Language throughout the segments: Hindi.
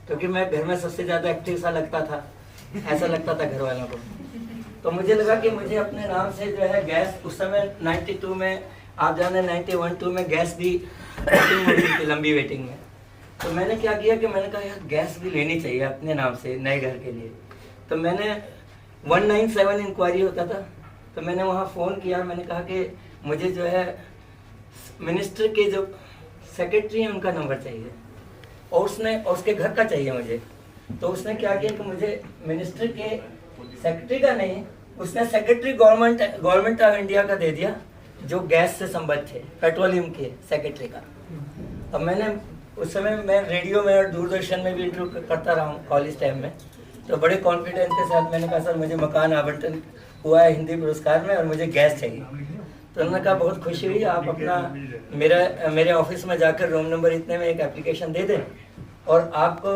क्योंकि मैं घर में सबसे ज़्यादा एक्टिव सा लगता था, ऐसा लगता था घर वालों को। तो मुझे लगा कि मुझे अपने नाम से जो है गैस, उस समय 92 में, आप जाने 91-2 में गैस भी वेटिंग में थी, लंबी वेटिंग में। तो मैंने क्या किया कि मैंने कहा यार गैस भी लेनी चाहिए अपने नाम से नए घर के लिए। तो मैंने 197 इंक्वायरी होता था, तो मैंने वहाँ फ़ोन किया, मैंने कहा कि मुझे जो है मिनिस्टर के जो सेक्रेटरी हैं उनका नंबर चाहिए, और उसके घर का चाहिए मुझे। तो उसने क्या किया कि मुझे मिनिस्टर के सेक्रेटरी का नहीं, उसने सेक्रेटरी गवर्नमेंट ऑफ इंडिया का दे दिया, जो गैस से संबद्ध थे, पेट्रोलियम के सेक्रेटरी का। अब मैंने उस समय मैं रेडियो में और दूरदर्शन में भी इंटरव्यू करता रहा हूँ कॉलेज टाइम में, तो बड़े कॉन्फिडेंस के साथ मैंने कहा सर मुझे मकान आवंटन हुआ है हिंदी पुरस्कार में और मुझे गैस चाहिए। तो उन्होंने कहा बहुत खुशी हुई, आप अपना मेरे ऑफिस में जाकर रूम नंबर इतने में एक एप्लीकेशन दे दें और आपको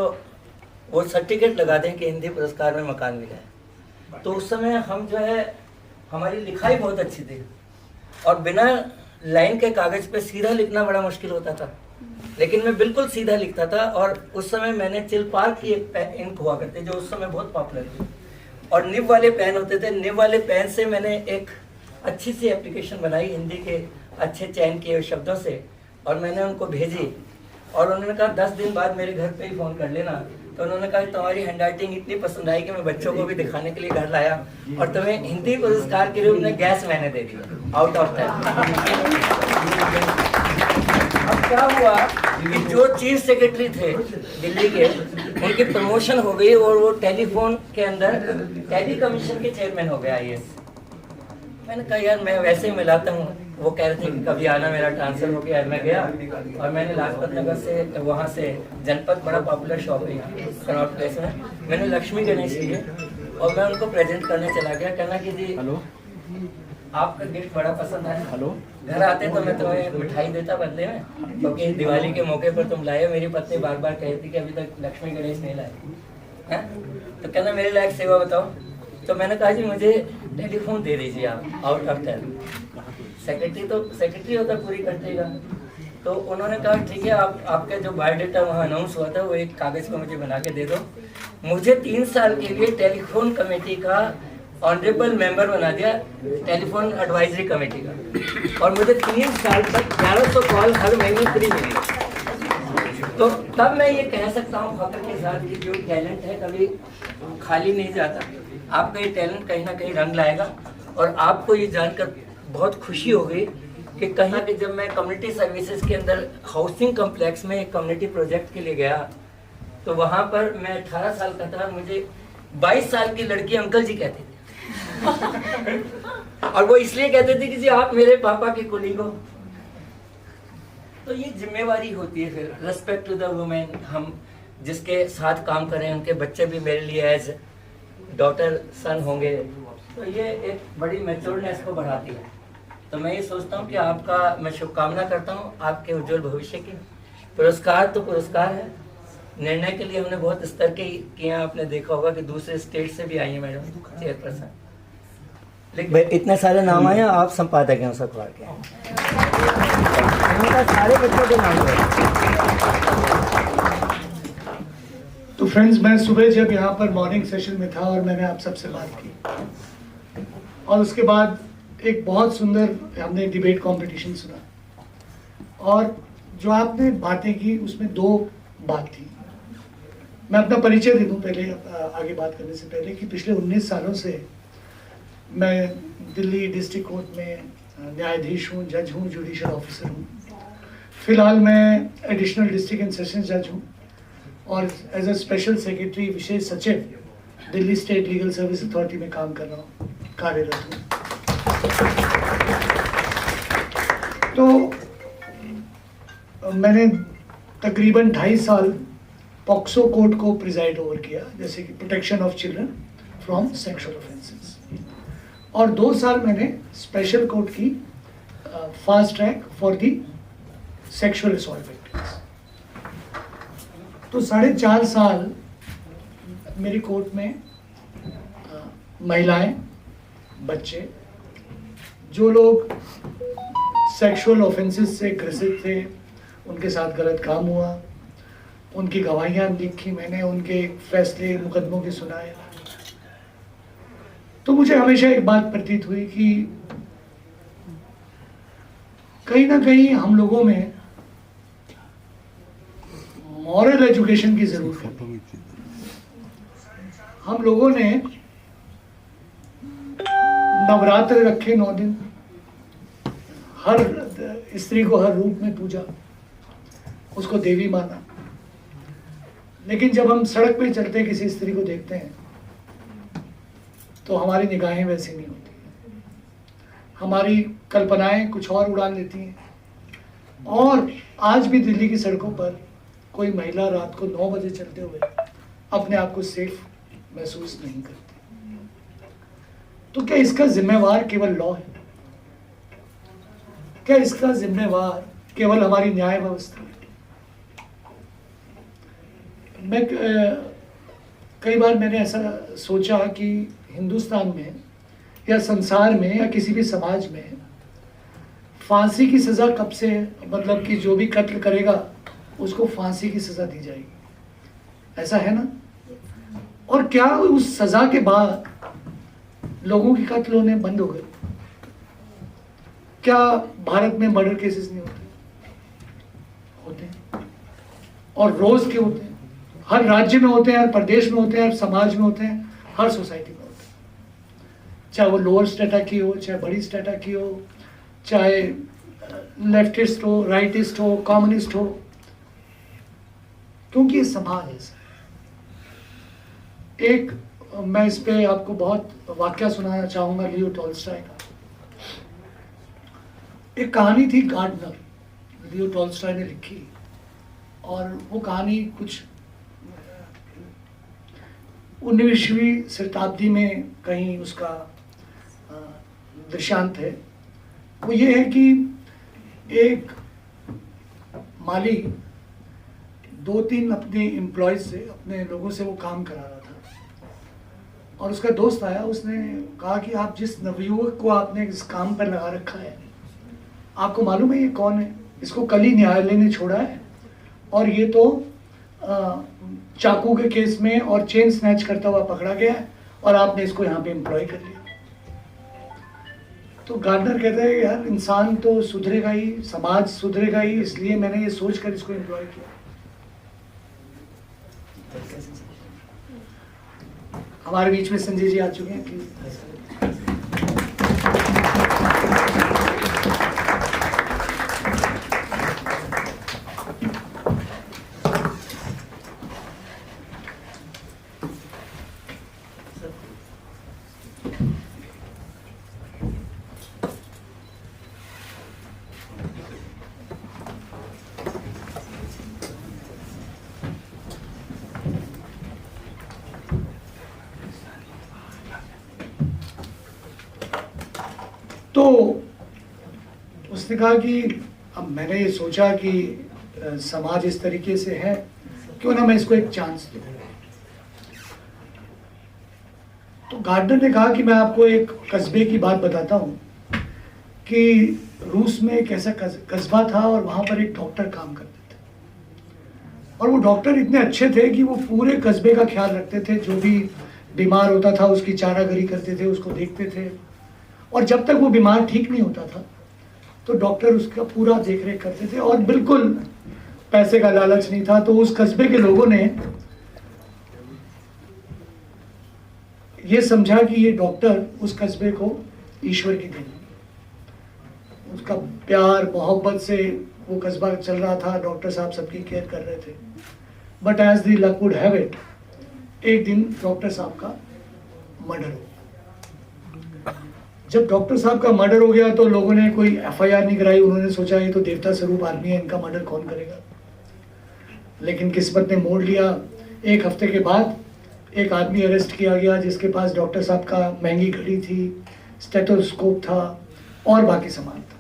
वो सर्टिफिकेट लगा दें कि हिंदी पुरस्कार में मकान मिला है। तो उस समय हम जो है, हमारी लिखाई बहुत अच्छी थी और बिना लाइन के कागज़ पे सीधा लिखना बड़ा मुश्किल होता था, लेकिन मैं बिल्कुल सीधा लिखता था। और उस समय मैंने चिलपार की एक इंक हुआ करते जो उस समय बहुत पॉपुलर थी, और निब वाले पेन होते थे, निब वाले पेन से मैंने एक अच्छी सी एप्लीकेशन बनाई हिंदी के अच्छे चयन किए शब्दों से, और मैंने उनको भेजी। और उन्होंने कहा 10 दिन बाद मेरे घर पे ही फ़ोन कर लेना। तो उन्होंने कहा तुम्हारी हैंडराइटिंग इतनी पसंद आई कि मैं बच्चों को भी दिखाने के लिए घर लाया और तुम्हें हिंदी पुरस्कार के रूप में गैस मैंने दे दिया आउट ऑफ 10। अब क्या हुआ कि जो चीफ सेक्रेटरी थे दिल्ली के, उनकी प्रमोशन हो गई और वो टेलीफोन के अंदर टेली कमीशन के चेयरमैन हो गया IAS। मैंने कहा यार मैं वैसे ही मिलाता हूँ, वो कह रहे थे कि कभी आना, मेरा ट्रांसफर हो गया। मैं गया और मैंने लाजपत नगर से, वहाँ से जनपद बड़ा पॉपुलर शॉप है यहाँ कनॉट प्लेस में, मैंने लक्ष्मी गणेश लिए और मैं उनको प्रेजेंट करने चला गया। कहना कि जी आपका गिफ्ट बड़ा पसंद है, घर आते तो मैं तुम्हें मिठाई देता बदले में, क्योंकि दिवाली के मौके पर तुम लाए। मेरी पत्नी बार बार कहती कि अभी तक लक्ष्मी गणेश नहीं लाए हैं, तो कहना मेरे लायक सेवा बताओ। तो मैंने कहा जी मुझे टेलीफोन दे दीजिए आप आउट ऑफ 10। सेक्रेटरी तो सेक्रेटरी होता पूरी कंट्री का। तो उन्होंने कहा ठीक है, आपका जो बायोडाटा वहाँ अनाउंस हुआ था वो एक कागज़ पर मुझे बना के दे दो। मुझे 3 साल के लिए टेलीफोन कमेटी का ऑनरेबल मेंबर बना दिया, टेलीफोन एडवाइजरी कमेटी का, और मुझे 3 साल तक 1100 कॉल हर महीने फ्री मिली। तो तब मैं ये कह सकता हूँ फख्र के साथ कि जो टैलेंट है कभी खाली नहीं जाता, आपका ये टैलेंट कहीं ना कहीं रंग लाएगा। और आपको ये जानकर बहुत खुशी हो गई कि कहीं कि जब मैं कम्युनिटी सर्विसेज के अंदर हाउसिंग कम्प्लेक्स में एक कम्युनिटी प्रोजेक्ट के लिए गया, तो वहाँ पर मैं 18 साल का था, मुझे 22 साल की लड़की अंकल जी कहती थी और वो इसलिए कहते थे कि जी आप मेरे पापा की कुलीग हो। तो ये जिम्मेवारी होती है फिर, रेस्पेक्ट टू द वुमेन। हम जिसके साथ काम करें उनके बच्चे भी मेरे लिए एज डॉटर सन होंगे, तो ये एक बड़ी मैच्योरनेस को बढ़ाती है। तो मैं ये सोचता हूँ कि आपका मैं शुभकामना करता हूँ आपके उज्जवल भविष्य की। पुरस्कार तो पुरस्कार है, निर्णय के लिए हमने बहुत स्तर के किए। आपने देखा होगा कि दूसरे स्टेट से भी आई है मैडम चेयरपर्सन, लेकिन इतने सारे नाम आए, आप संपादक हैं उस अखबार के, सारे बच्चों के नाम है। तो फ्रेंड्स, मैं सुबह जब यहाँ पर मॉर्निंग सेशन में था और मैंने आप सबसे बात की, और उसके बाद एक बहुत सुंदर हमने डिबेट कंपटीशन सुना, और जो आपने बातें की उसमें 2 बात थी। मैं अपना परिचय दे दूं पहले, आगे बात करने से पहले, कि पिछले 19 सालों से मैं दिल्ली डिस्ट्रिक्ट कोर्ट में न्यायाधीश हूँ, जज हूँ, जुडिशियल ऑफिसर हूँ। फिलहाल मैं एडिशनल डिस्ट्रिक्ट एंड सेशंस जज हूँ और एज अ स्पेशल सेक्रेटरी विशेष सचिव Delhi state legal service authority में काम कर रहा हूँ, कार्यरत हूँ। तो मैंने तकरीबन 2.5 साल पॉक्सो कोर्ट को प्रिजाइड ओवर किया, जैसे कि protection of children from sexual offences, और 2 साल मैंने स्पेशल कोर्ट की fast track for the sexual assault victims. तो 4.5 साल मेरी कोर्ट में महिलाएं, बच्चे, जो लोग सेक्सुअल ऑफेंसेस से ग्रसित थे, उनके साथ गलत काम हुआ, उनकी गवाहियाँ लिखी मैंने, उनके फैसले मुकदमों के सुनाए। तो मुझे हमेशा एक बात प्रतीत हुई कि कहीं ना कहीं हम लोगों में मॉरल एजुकेशन की जरूरत है। हम लोगों ने नवरात्र रखे 9 दिन, हर स्त्री को हर रूप में पूजा, उसको देवी माना, लेकिन जब हम सड़क पे चलते हैं किसी स्त्री को देखते हैं तो हमारी निगाहें वैसी नहीं होती, हमारी कल्पनाएं कुछ और उड़ान लेती हैं। और आज भी दिल्ली की सड़कों पर कोई महिला रात को 9 बजे चलते हुए अपने आप को सेफ महसूस नहीं करती। तो क्या इसका जिम्मेवार केवल लॉ है? क्या इसका जिम्मेवार केवल हमारी न्याय व्यवस्था है? मैं कई बार मैंने ऐसा सोचा कि हिंदुस्तान में या संसार में या किसी भी समाज में फांसी की सज़ा कब से, मतलब कि जो भी कत्ल करेगा उसको फांसी की सज़ा दी जाएगी, ऐसा है ना? और क्या उस सज़ा के बाद लोगों की कत्ल होने बंद हो गए? क्या भारत में मर्डर केसेस नहीं होते? होते हैं, और रोज के होते हैं। हर राज्य में होते हैं, हर प्रदेश में होते हैं, हर समाज में होते हैं, हर सोसाइटी में होते हैं। चाहे वो लोअर स्टेटा की हो, चाहे बड़ी स्टेटा की हो, चाहे लेफ्टिस्ट हो, राइटिस्ट हो, कम्युनिस्ट हो, क्योंकि ये समाज ऐसा है। एक मैं इस पे आपको बहुत वाक्य सुनाना चाहूंगा लियो टॉल्स्टॉय का। एक कहानी थी गार्डनर, लियो टॉल्स्टॉय ने लिखी, और वो कहानी कुछ 19वीं शताब्दी में कहीं उसका दृष्टांत है। वो ये है कि एक माली 2-3 अपने एम्प्लॉयज से, अपने लोगों से वो काम करा रहा था, और उसका दोस्त आया, उसने कहा कि आप जिस नवयुवक को आपने इस काम पर लगा रखा है, आपको मालूम है ये कौन है? इसको कल ही न्यायालय ने छोड़ा है, और ये तो चाकू के केस में और चेन स्नैच करता हुआ पकड़ा गया है, और आपने इसको यहाँ पे एम्प्लॉय कर लिया। तो गार्डनर कहता है यार, इंसान तो सुधरेगा ही, समाज सुधरेगा ही, इसलिए मैंने ये सोच कर इसको एम्प्लॉय किया। हमारे बीच में संजय जी आ चुके हैं, प्लीज। तो उसने कहा कि अब मैंने ये सोचा कि समाज इस तरीके से है, क्यों ना मैं इसको एक चांस दूं। तो गार्डनर ने कहा कि मैं आपको एक कस्बे की बात बताता हूँ कि रूस में एक ऐसा कस्बा था, और वहाँ पर एक डॉक्टर काम करते थे, और वो डॉक्टर इतने अच्छे थे कि वो पूरे कस्बे का ख्याल रखते थे। जो भी बीमार होता था उसकी चारागरी करते थे, उसको देखते थे, और जब तक वो बीमार ठीक नहीं होता था तो डॉक्टर उसका पूरा देख रेख करते थे, और बिल्कुल पैसे का लालच नहीं था। तो उस कस्बे के लोगों ने ये समझा कि ये डॉक्टर उस कस्बे को ईश्वर की देन, उसका प्यार मोहब्बत से वो कस्बा चल रहा था, डॉक्टर साहब सबकी केयर कर रहे थे। But as the luck would have it, एक दिन डॉक्टर साहब का मर्डर हो। जब डॉक्टर साहब का मर्डर हो गया तो लोगों ने कोई एफआईआर नहीं कराई, उन्होंने सोचा ये तो देवता स्वरूप आदमी है, इनका मर्डर कौन करेगा। लेकिन किस्मत ने मोड़ लिया। 1 हफ्ते के बाद एक आदमी अरेस्ट किया गया जिसके पास डॉक्टर साहब का महंगी घड़ी थी, स्टेथोस्कोप था और बाकी सामान था।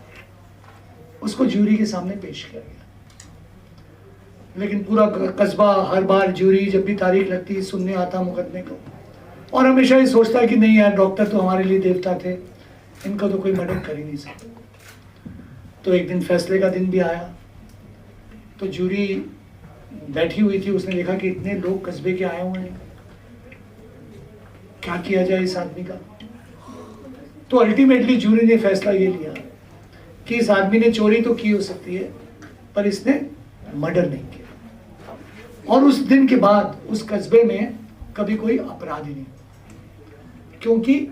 उसको ज्यूरी के सामने पेश किया गया। लेकिन पूरा कस्बा हर बार ज्यूरी जब भी तारीख लगती सुनने आता मुकदमे को, और हमेशा ये सोचता है कि नहीं यार, डॉक्टर तो हमारे लिए देवता थे, इनका तो कोई मर्डर कर ही नहीं सकता। तो एक दिन फैसले का दिन भी आया, तो ज्यूरी बैठी हुई थी, उसने देखा कि इतने लोग कस्बे के आए हुए हैं, क्या किया जाए इस आदमी का। तो अल्टीमेटली जूरी ने फैसला ये लिया कि इस आदमी ने चोरी तो की हो सकती है पर इसने मर्डर नहीं किया। और उस दिन के बाद उस कस्बे में कभी कोई अपराध ही नहीं, क्योंकि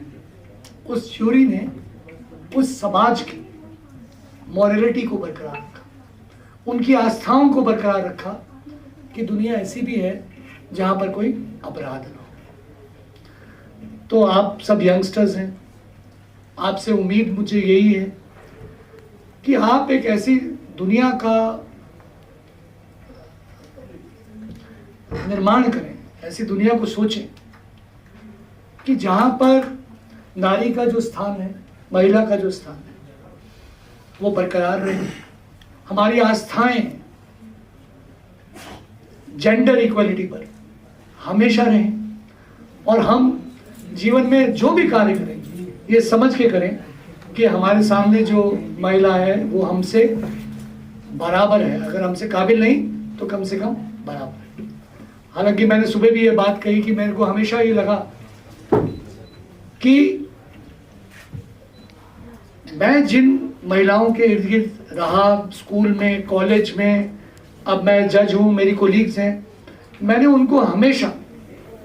उस जूरी ने उस समाज की मॉरलिटी को बरकरार रखा, उनकी आस्थाओं को बरकरार रखा कि दुनिया ऐसी भी है जहां पर कोई अपराध ना हो। तो आप सब यंगस्टर्स हैं, आपसे उम्मीद मुझे यही है कि आप एक ऐसी दुनिया का निर्माण करें, ऐसी दुनिया को सोचें कि जहां पर नारी का जो स्थान है, महिला का जो स्थान है, वो बरकरार रहे। हमारी आस्थाएं जेंडर इक्वलिटी पर हमेशा रहें, और हम जीवन में जो भी कार्य करें ये समझ के करें कि हमारे सामने जो महिला है वो हमसे बराबर है, अगर हमसे काबिल नहीं तो कम से कम बराबर है। हालांकि मैंने सुबह भी ये बात कही कि मेरे को हमेशा ये लगा कि मैं जिन महिलाओं के इर्द गिर्द रहा, स्कूल में, कॉलेज में, अब मैं जज हूँ, मेरी कोलीग्स हैं, मैंने उनको हमेशा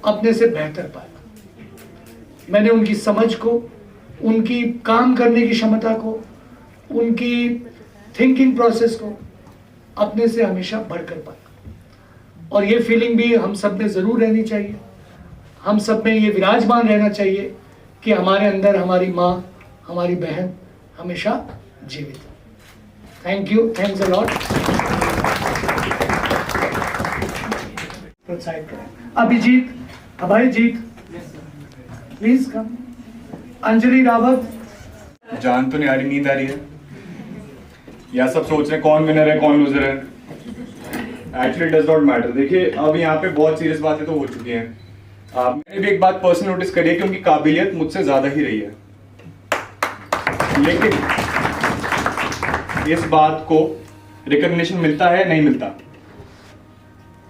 अपने से बेहतर पाया। मैंने उनकी समझ को, उनकी काम करने की क्षमता को, उनकी थिंकिंग प्रोसेस को अपने से हमेशा बढ़कर पाया। और ये फीलिंग भी हम सब में ज़रूर रहनी चाहिए, हम सब में ये विराजमान रहना चाहिए कि हमारे अंदर हमारी माँ, हमारी बहन हमेशा जीवित है। Thank you, thanks a lot. प्रोत्साहित करें। Abhijeet, Abhayjeet, please come. अंजलि रावत। जान तो नहीं आ रही, नींद आ रही है, या सब सोच रहे हैं कौन विनर है कौन लूजर है। Actually does not matter. देखिए अब यहाँ पे बहुत सीरियस बातें तो हो चुकी हैं। मैंने भी एक बात पर्सनल नोटिस करी है कि उनकी काबिलियत मुझसे ज्यादा ही रही है, लेकिन इस बात को रिकॉग्निशन मिलता है नहीं मिलता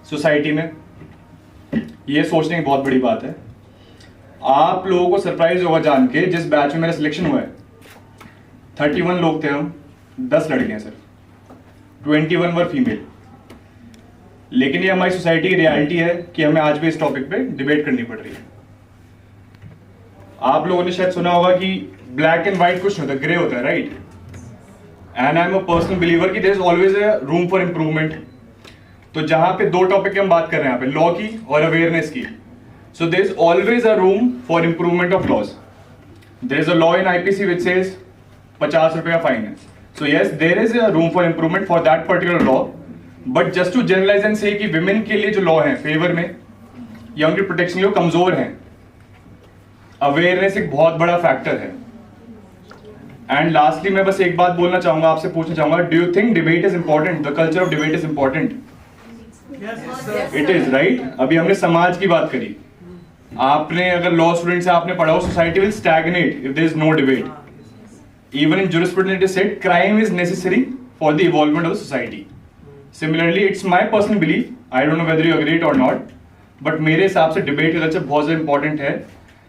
सोसाइटी में, ये सोचने की बहुत बड़ी बात है। आप लोगों को सरप्राइज होगा जान के, जिस बैच में मेरा सिलेक्शन हुआ है 31 लोग थे हम, 10 लड़कियां सिर्फ, 21 वर फीमेल। लेकिन ये हमारी सोसाइटी की रियलिटी है कि हमें आज भी इस टॉपिक पे डिबेट करनी पड़ रही है। आप लोगों ने शायद सुना होगा कि ब्लैक एंड व्हाइट कुछ नहीं होता, ग्रे होता है, right? And I am a personal believer कि there is always a room for improvement. तो जहां पे दो टॉपिक की हम बात कर रहे हैं यहाँ पे, लॉ की और अवेयरनेस की, so there is always a room for improvement of laws. There is a law in IPC which says 50 रुपए का फाइन है। So yes, there is a room for improvement for that particular law, but just to generalize and say कि विमेन के लिए जो लॉ है फेवर में या उनकी प्रोटेक्शन के लिए कमजोर है, अवेयरनेस एक बहुत बड़ा फैक्टर है। एंड लास्टली मैं बस एक बात बोलना चाहूंगा, आपसे पूछना चाहूंगा, do you think debate is important? The culture of debate is important? It is, right? अभी हमने समाज की बात करी, आपने अगर लॉ स्टूडेंट से आपने पढ़ा हो society will stagnate if there is no debate. Even in jurisprudence it is said crime is necessary for the evolvement of the society. Similarly, it's my personal belief, I don't know whether you agree it or not, but मेरे हिसाब से डिबेट का कल्चर बहुत ज़्यादा इंपॉर्टेंट है,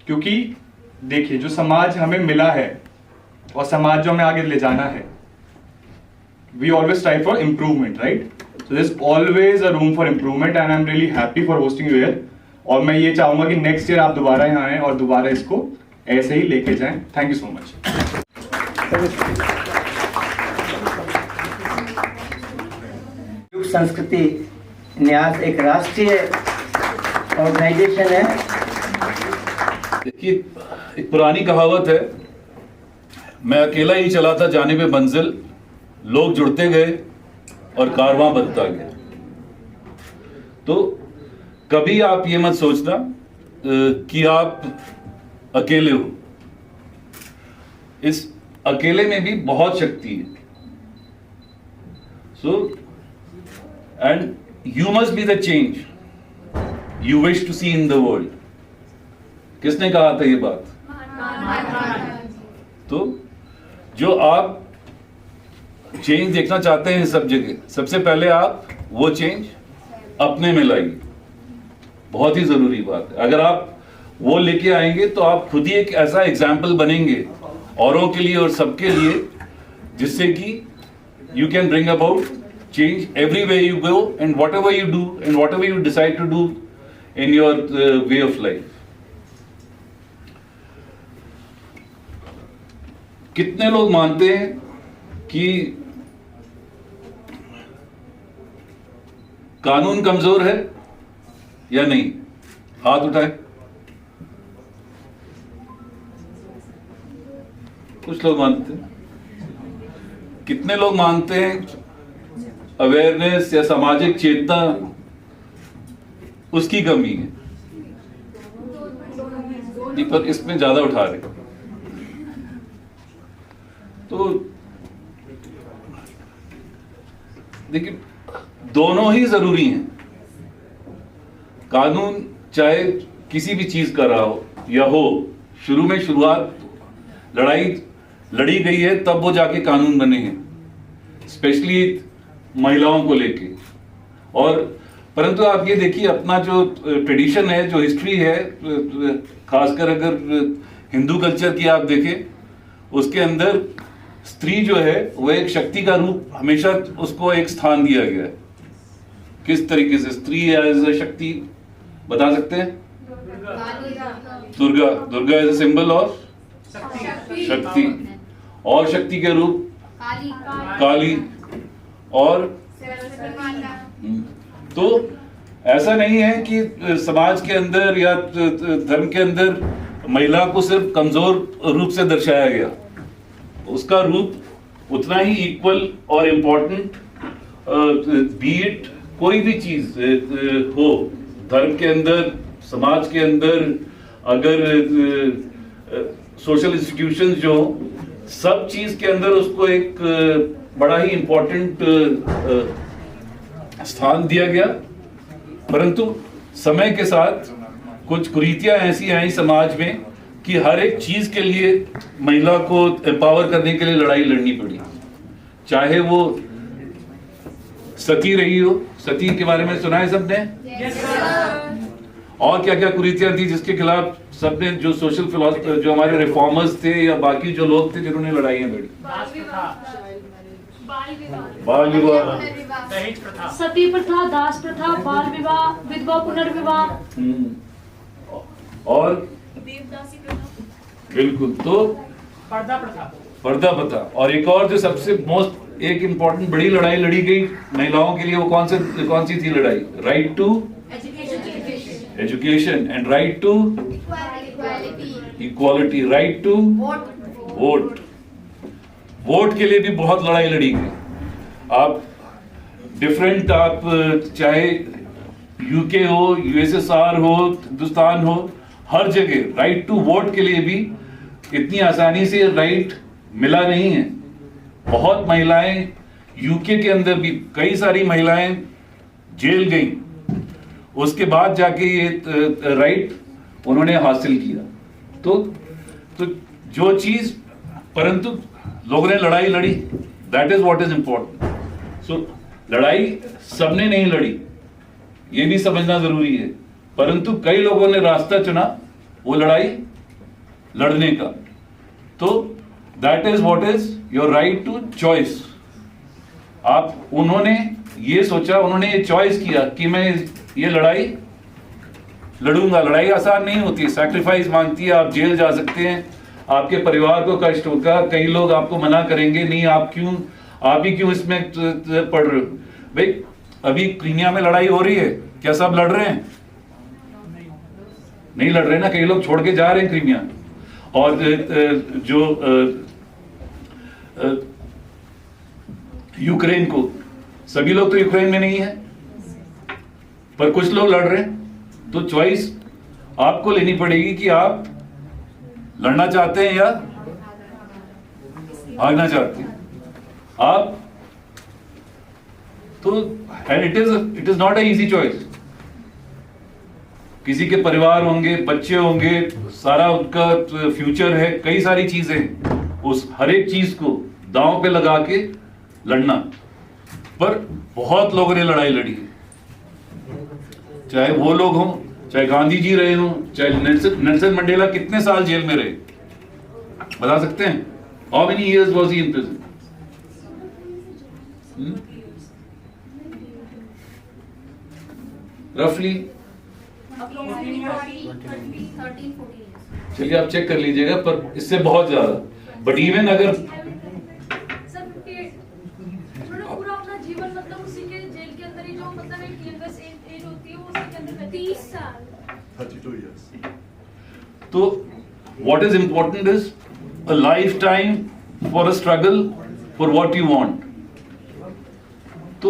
क्योंकि देखिए जो समाज हमें मिला है और समाज जो हमें आगे ले जाना है, we always strive for improvement, right? So there's always a room for improvement and I'm really happy for hosting you here. और मैं ये चाहूंगा कि नेक्स्ट ईयर आप दोबारा यहाँ आए और दोबारा इसको ऐसे ही लेके जाएं। Thank you so much. युग संस्कृति न्यास एक राष्ट्रीय ऑर्गेनाइजेशन है। देखिए, एक पुरानी कहावत है, मैं अकेला ही चला था जानिबे मंजिल, लोग जुड़ते गए और कारवां बढ़ता गया। तो कभी आप ये मत सोचना कि आप अकेले हो, इस अकेले में भी बहुत शक्ति है। So and you must be the change you wish to see in the world. किसने कहा था ये बात? तो जो आप चेंज देखना चाहते हैं सब जगह, सबसे पहले आप वो चेंज अपने में लाइए, बहुत ही जरूरी बात है। अगर आप वो लेके आएंगे तो आप खुद ही एक ऐसा एग्जाम्पल बनेंगे औरों के लिए और सबके लिए, जिससे कि you can bring about change everywhere you go and whatever you do and whatever you decide to do in your way of life. कितने लोग मानते हैं कि कानून कमजोर है या नहीं? हाथ उठाए। कुछ लोग मानते हैं। कितने लोग मानते हैं अवेयरनेस या सामाजिक चेतना उसकी कमी है? पर इसमें ज्यादा उठा रहे। तो देखिए, दोनों ही जरूरी हैं। कानून चाहे किसी भी चीज का रहा हो या हो, शुरू में शुरुआत लड़ाई लड़ी गई है तब वो जाके कानून बने हैं, स्पेशली महिलाओं को लेके। और परंतु आप ये देखिए, अपना जो ट्रेडिशन है, जो हिस्ट्री है, खासकर अगर हिंदू कल्चर की आप देखें, उसके अंदर स्त्री जो है वो एक शक्ति का रूप, हमेशा उसको एक स्थान दिया गया है। किस तरीके से स्त्री एज ए शक्ति बता सकते हैं? Durga. Durga is a symbol of शक्ति, और शक्ति के रूप काली। और तो ऐसा नहीं है कि समाज के अंदर या धर्म के अंदर महिला को सिर्फ कमजोर रूप से दर्शाया गया। उसका रूप उतना ही इक्वल और इम्पोर्टेंट, बीट कोई भी चीज हो, धर्म के अंदर, समाज के अंदर, अगर सोशल इंस्टीट्यूशंस जो, सब चीज के अंदर उसको एक बड़ा ही इम्पोर्टेंट स्थान दिया गया। परंतु समय के साथ कुछ कुरीतियां ऐसी आई समाज में कि हर एक चीज के लिए महिला को एम्पावर करने के लिए लड़ाई लड़नी पड़ी। चाहे वो सती रही हो, सती के बारे में सुना है सबने? और क्या क्या कुरीतियां थी जिसके खिलाफ सबने, जो सोशल फिलोसफर, जो हमारे रिफॉर्मर्स थे या बाकी जो लोग थे जिन्होंने लड़ाइयां लड़ी। बाल विवाह, सती प्रथा, दास प्रथा, बाल विवाह, विधवा पुनर्विवाह, और बिल्कुल, तो पर्दा प्रथा। और एक और जो सबसे मोस्ट एक इम्पोर्टेंट बड़ी लड़ाई लड़ी गई महिलाओं के लिए, वो कौन सी थी लड़ाई? Right to education and right to equality, right to vote. Vote के लिए भी बहुत लड़ाई लड़ी गई। आप डिफरेंट, आप चाहे यूके हो, यूएसएसआर हो, हिंदुस्तान हो, हर जगह राइट टू वोट के लिए भी इतनी आसानी से राइट मिला नहीं है। बहुत महिलाएं, यूके के अंदर भी कई सारी महिलाएं जेल गईं, उसके बाद जाके ये राइट उन्होंने हासिल किया। तो जो चीज, परंतु लोगों ने लड़ाई लड़ी, that is what is important. So लड़ाई सबने नहीं लड़ी, ये भी समझना जरूरी है, परंतु कई लोगों ने रास्ता चुना वो लड़ाई लड़ने का। तो that is what is your right to choice. उन्होंने ये सोचा, उन्होंने ये चॉइस किया कि मैं ये लड़ाई लड़ूंगा। लड़ाई आसान नहीं होती, सैक्रिफाइस मांगती है, आप जेल जा सकते हैं, आपके परिवार को कष्ट होगा, कई लोग आपको मना करेंगे, नहीं आप ही क्यों इसमें पढ़ रहे हो। भाई अभी क्रीमिया में लड़ाई हो रही है, क्या सब लड़ रहे हैं? नहीं लड़ रहे ना, कई लोग छोड़ के जा रहे हैं क्रीमिया। और जो यूक्रेन को, सभी लोग तो यूक्रेन में नहीं है, पर कुछ लोग लड़ रहे हैं। तो चॉइस आपको लेनी पड़ेगी कि आप लड़ना चाहते हैं या भागना चाहते हैं। आप तो it is not a easy choice. किसी के परिवार होंगे, बच्चे होंगे, सारा उनका फ्यूचर है, कई सारी चीजें, उस हर एक चीज को दांव पे लगा के लड़ना। पर बहुत लोगों ने लड़ाई लड़ी है, चाहे वो लोग हों, चाहे गांधी जी रहे हों, चाहे नेल्सन मंडेला कितने साल जेल में रहे, बता सकते हैं? How many years was he in prison? Roughly? चलिए आप चेक कर लीजिएगा, पर इससे बहुत ज्यादा। बट इवन अगर सर उन्होंने पूरा अपना जीवन मतलब उसी के जेल के अंदर ही जो मतलब एक यंगेस्ट एज होती है वो उसी के अंदर 30 साल 32 years. तो what is important is a lifetime for a struggle for what you want. So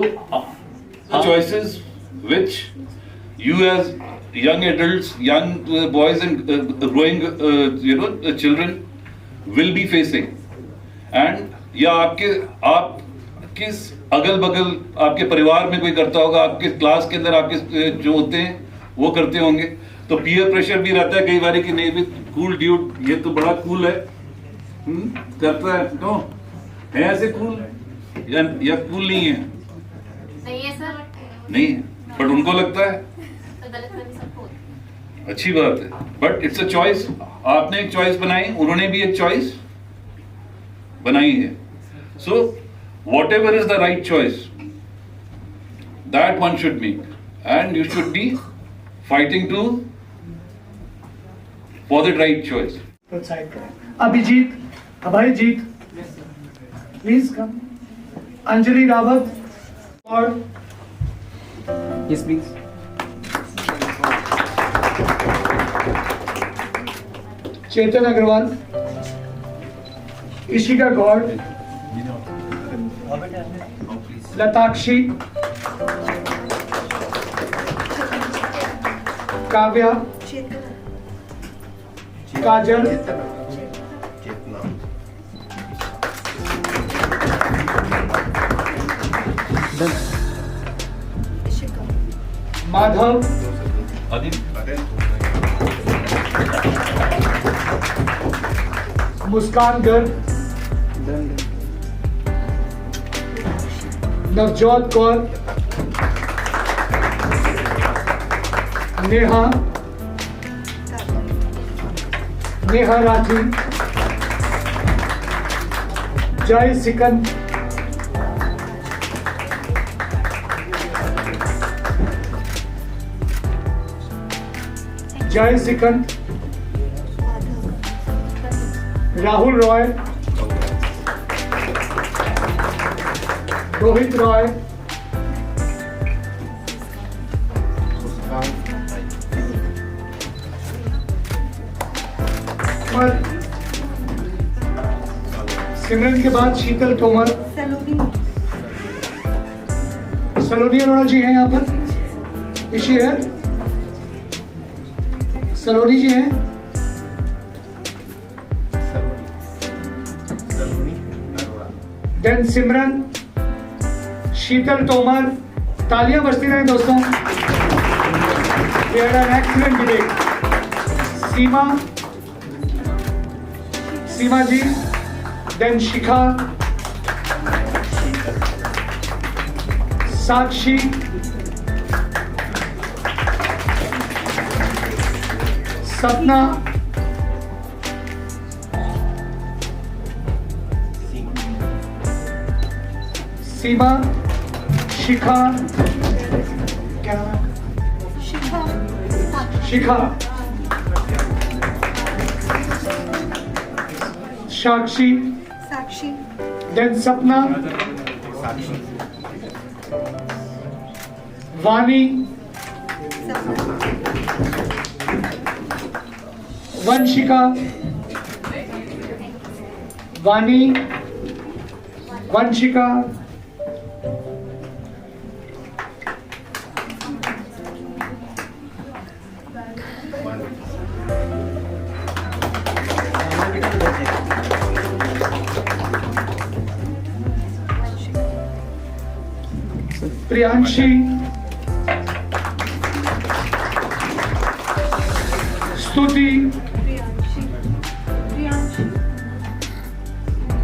choices which you as young adults, young boys and growing children will be facing. And या आप किस अगल बगल आपके परिवार में कोई करता होगा, आपके क्लास के अंदर आपके जो होते हैं वो करते होंगे, तो पीयर प्रेशर भी रहता है कई बार कि नहीं भी कूल ड्यूड, ये तो बड़ा कूल है, करता है, तो है ऐसे कूल या कूल नहीं है? नहीं है सर, नहीं है, बट उनको लगता है तो गलत फहमी सबको होती है। अच्छी बात है, बट इट्स अ चॉइस। आपने एक चॉइस बनाई, उन्होंने भी एक चॉइस बनाई है। So whatever is the right choice that one should make, and you should be fighting to for the right choice. प्रोत्साहित करें। Abhijeet, Abhayjeet, please come. अंजलि रावत और Yes, please. चेतन अग्रवाल, इशिका गौड़, लताक्षी, काव्या, काजल, माधव, मुस्कान गर्ग, नवजोत कौर, नेहा, नेहा राठी, जय सिकंद, जय सिकंद, राहुल रॉय, रोहित रॉय, और सिमरन के बाद शीतल तोमर, सलोनी अरोड़ा जी हैं यहाँ पर, इसी है सलोनी जी हैं, देन सिमरन, शीतल तोमर, तालियां बजती रहें दोस्तों। We had an excellent debate. Seema ji, then Shikha, Sakshi, Sapna, Seema, शिखा, क्या नाम है? शिखा, साक्षी, देन सपना, वानी, वंशिका, वानी, Vanshika, Priyanshi, Stuti,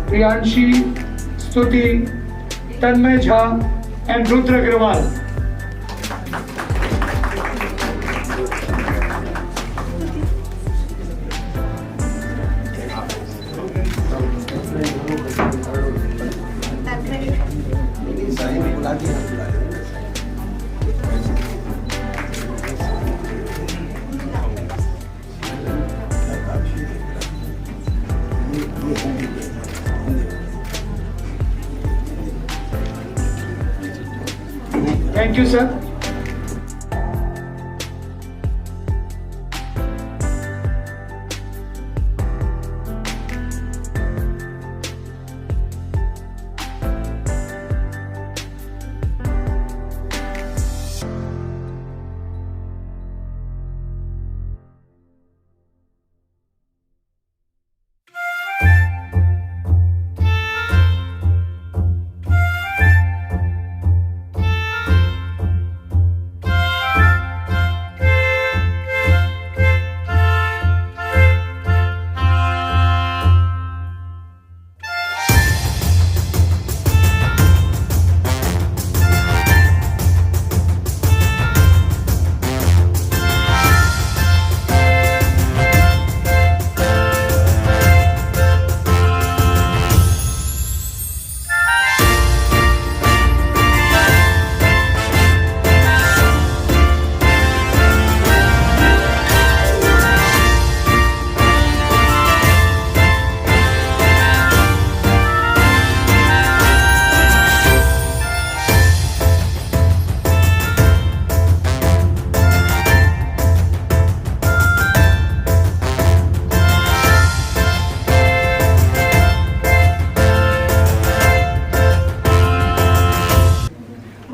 Priyanshi, Stuti, Tanmay Jha and Rudra Agrawal. Thank you sir.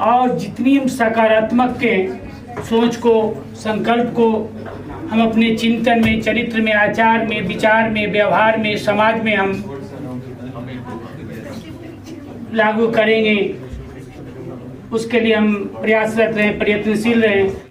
और जितनी हम सकारात्मक के सोच को, संकल्प को हम अपने चिंतन में, चरित्र में, आचार में, विचार में, व्यवहार में, समाज में हम लागू करेंगे, उसके लिए हम प्रयासरत रहें, प्रयत्नशील रहें।